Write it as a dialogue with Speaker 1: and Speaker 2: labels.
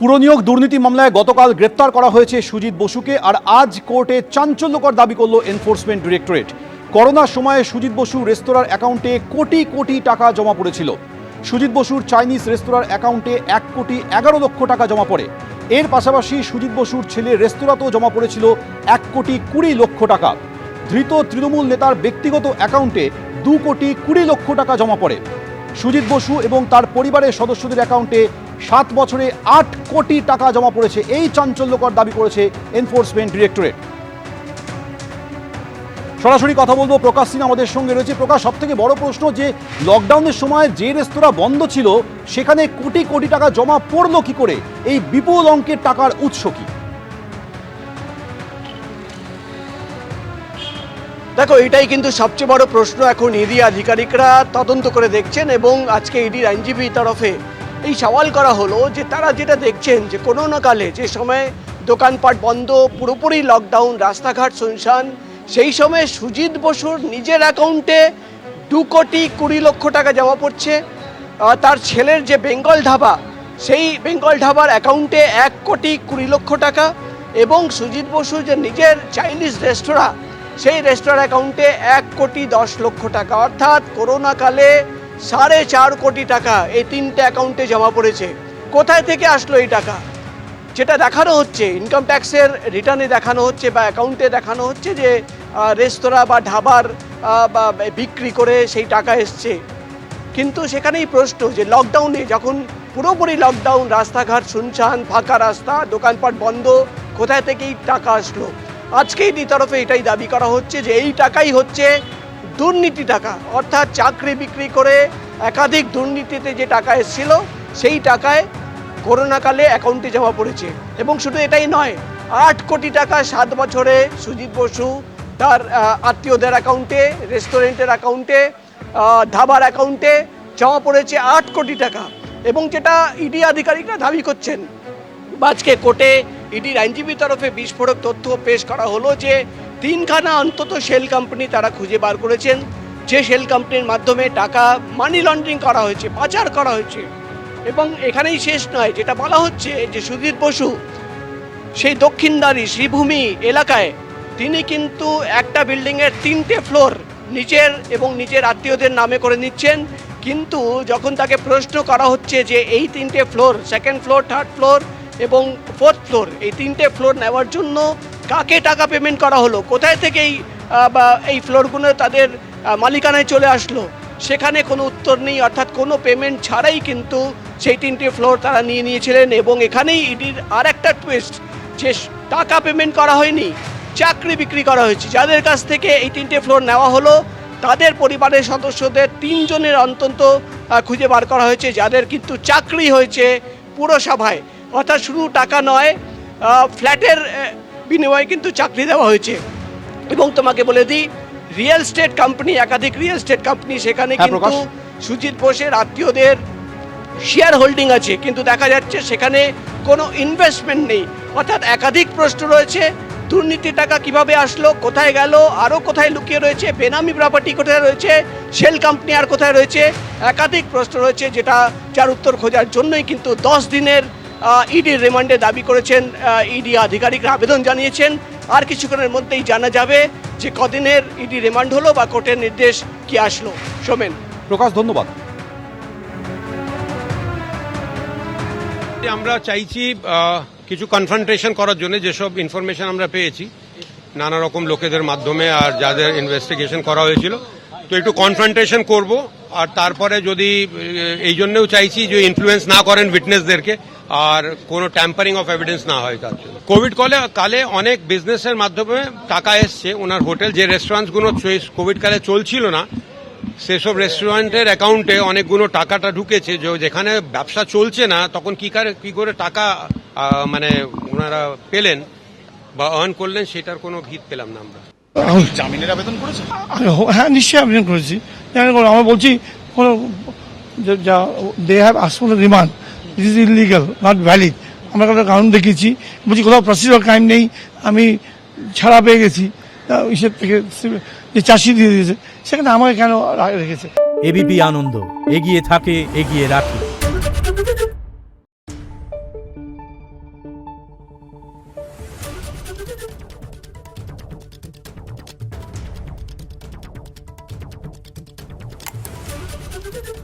Speaker 1: পুরনিয়োগ দুর্নীতি মামলায় গতকাল গ্রেপ্তার করা হয়েছে সুজিত বসুকে, আর আজ কোর্টে চাঞ্চল্যকর দাবি করল এনফোর্সমেন্ট ডিরেক্টরেট। করোনার সময়ে সুজিত বসু রেস্তোরাঁর অ্যাকাউন্টে কোটি কোটি টাকা জমা পড়েছিল। সুজিত বসুর চাইনিজ রেস্তোরাঁর অ্যাকাউন্টে 1,11,00,000 টাকা জমা পড়ে। এর পাশাপাশি সুজিত বসুর ছেলে রেস্তোরাঁতেও জমা পড়েছিল 1,20,00,000 টাকা। ধৃত তৃণমূল নেতার ব্যক্তিগত অ্যাকাউন্টে 2,20,00,000 টাকা জমা পড়ে। সুজিত বসু এবং তার পরিবারের সদস্যদের অ্যাকাউন্টে 7 বছরে 8 কোটি টাকা জমা পড়েছে। এই চাঞ্চল্যকর দাবি করেছে এনফোর্সমেন্ট ডিরেক্টরেট। সরাসরি কথা বলবো, প্রকাশ সিং আমাদের সঙ্গে রয়েছে। প্রকাশ, সব থেকে বড় প্রশ্ন যে লকডাউনের সময় যে রেস্তোরাঁ বন্ধ ছিল সেখানে কোটি কোটি টাকা জমা পড়লো কি করে? এই বিপুল অঙ্কের টাকার উৎস কি?
Speaker 2: দেখো, এটাই কিন্তু সবচেয়ে বড় প্রশ্ন। এখন ইডি আধিকারিকরা তদন্ত করে দেখছেন এবং আজকে ইডির আইনজীবী তরফে এই সওয়াল করা হলো যে তারা যেটা দেখছেন যে কোনো না কালে যে সময় দোকানপাট বন্ধ, পুরোপুরি লকডাউন, রাস্তাঘাট শুনশান, সেই সময় সুজিত বসুর নিজের অ্যাকাউন্টে 2,20,00,000 টাকা জমা পড়ছে। তার ছেলের যে বেঙ্গল ধাবা, সেই বেঙ্গল ধাবার অ্যাকাউন্টে 1,20,00,000 টাকা, এবং সুজিত বসু যে নিজের চাইনিজ রেস্তোরাঁ, সেই রেস্তোরাঁর অ্যাকাউন্টে 1,10,00,000 টাকা। অর্থাৎ করোনাকালে 4.5 কোটি টাকা এই তিনটে অ্যাকাউন্টে জমা পড়েছে। কোথায় থেকে আসলো এই টাকা? যেটা দেখানো হচ্ছে, ইনকাম ট্যাক্সের রিটার্নে দেখানো হচ্ছে বা অ্যাকাউন্টে দেখানো হচ্ছে যে রেস্তোরাঁ বা ধাবার বিক্রি করে সেই টাকা এসছে। কিন্তু সেখানেই প্রশ্ন যে লকডাউনে, যখন পুরোপুরি লকডাউন, রাস্তাঘাট শুনশান, ফাঁকা রাস্তা, দোকানপাট বন্ধ, কোথায় থেকে এই টাকা আসলো? আজকে ইডি তরফে এটাই দাবি করা হচ্ছে যে এই টাকাই হচ্ছে দুর্নীতি টাকা। অর্থাৎ চাকরি বিক্রি করে একাধিক দুর্নীতিতে যে টাকা এসেছিল, সেই টাকায় করোনাকালে অ্যাকাউন্টে জমা পড়েছে। এবং শুধু এটাই নয়, 8 কোটি টাকা 7 বছরে সুজিত বসু তার আত্মীয়দের অ্যাকাউন্টে, রেস্টুরেন্টের অ্যাকাউন্টে, ধাবার অ্যাকাউন্টে জমা পড়েছে 8 কোটি টাকা। এবং যেটা ইডি আধিকারিকরা দাবি করছেন, আজকে কোর্টে ইডির আইনজীবী তরফে বিস্ফোরক তথ্য পেশ করা হলো যে 3খানা অন্তত শেল কোম্পানি তারা খুঁজে বার করেছেন, যে শেল কোম্পানির মাধ্যমে টাকা মানি লন্ডারিং করা হয়েছে, পাচার করা হয়েছে। এবং এখানেই শেষ নয়, যেটা বলা হচ্ছে যে সুজিত বসু সেই দক্ষিণদ্বারী শ্রীভূমি এলাকায় তিনি কিন্তু একটা বিল্ডিংয়ের 3টে ফ্লোর নিজের এবং নিজের আত্মীয়দের নামে করে নিচ্ছেন। কিন্তু যখন তাকে প্রশ্ন করা হচ্ছে যে এই 3টে floor, 2nd floor, 3rd floor এবং 4th ফ্লোর, এই 3টে ফ্লোর নেওয়ার জন্য কাকে টাকা পেমেন্ট করা হলো, কোথায় থেকে এই ফ্লোরগুলো তাদের মালিকানায় চলে আসলো, সেখানে কোনো উত্তর নেই। অর্থাৎ কোনো পেমেন্ট ছাড়াই কিন্তু সেই 3টে ফ্লোর তারা নিয়ে নিয়েছিলেন। এবং এখানেই ইডির আর একটা টুইস্ট, যে টাকা পেমেন্ট করা হয়নি, চাকরি বিক্রি করা হয়েছে। যাদের কাছ থেকে এই 3টে ফ্লোর নেওয়া হলো, তাদের পরিবারের সদস্যদের 3 জনের অন্তত খুঁজে বার করা হয়েছে, যাদের কিন্তু চাকরি হয়েছে পুরসভায়। অর্থাৎ শুধু টাকা নয়, ফ্ল্যাটের বিনিময়ে কিন্তু চাকরি দেওয়া হয়েছে। এবং তোমাকে বলে দিই, রিয়েল এস্টেট কোম্পানি, একাধিক রিয়েল এস্টেট কোম্পানি, সেখানে কিন্তু সুজিত বোসের আত্মীয়দের শেয়ার হোল্ডিং আছে, কিন্তু দেখা যাচ্ছে সেখানে কোনো ইনভেস্টমেন্ট নেই। অর্থাৎ একাধিক প্রশ্ন রয়েছে, দুর্নীতি টাকা কিভাবে আসলো, কোথায় গেল, আরও কোথায় লুকিয়ে রয়েছে, বেনামি প্রপার্টি কোথায় রয়েছে, শেল কোম্পানি আর কোথায় রয়েছে, একাধিক প্রশ্ন রয়েছে, যার উত্তর খোঁজার জন্যই কিন্তু 10 দিনের ইডির রিমান্ডে দাবি করেছেন ইডি আধিকারিকরা, আবেদন জানিয়েছেন। আর কিছুক্ষণের মধ্যেই জানা যাবে যে কদিনের ইডি রিমান্ড হলো বা কোর্টের নির্দেশ কি আসলো। সোমেন।
Speaker 1: প্রকাশ, ধন্যবাদ।
Speaker 3: আমরা চাইছি কিছু কনফ্রন্টেশন করার জন্য, যেসব ইনফরমেশন আমরা পেয়েছি নানা রকম লোকেদের মাধ্যমে আর যাদের ইনভেস্টিগেশন করা হয়েছিল, তো একটু কনফ্রন্টেশন করব। আর তারপরে যদি এই জন্যও চাইছি যে ইনফ্লুয়েন্স না করেন উইটনেসদেরকে, আর কোনো ট্যাম্পারিং অফ এভিডেন্স না হয় তার জন্য। কোভিড কালে অনেক বিজনেসের মাধ্যমে টাকা এসছে ওনার হোটেল, যে রেস্টুরেন্টসগুলো কোভিড কালে চলছিল না, সেসব রেস্টুরেন্টের অ্যাকাউন্টে অনেকগুলো টাকাটা ঢুকেছে। যেখানে ব্যবসা চলছে না, তখন কি করে টাকা মানে ওনারা পেলেন বা আর্ন করলেন, সেটার কোনো ভিত পেলাম না আমরা।
Speaker 4: জামিনের আবেদন করেছেন?
Speaker 5: হ্যাঁ, নিশ্চয়ই আবেদন করেছি। আমরা বলছি they have asked for remand, this is illegal, not valid. আমরা একটা কারণ দেখিয়েছি, বলছি কোথাও প্রসিডিউরাল ক্রাইম নেই, আমি ছাড়া পেয়ে গেছি ইসের থেকে, যে চাষি দিয়ে দিয়েছে, সেখানে আমাকে কেন রেখেছে?
Speaker 6: এবিপি আনন্দ, এগিয়ে থাকে, এগিয়ে রাখে। রেস্টুরেন্ট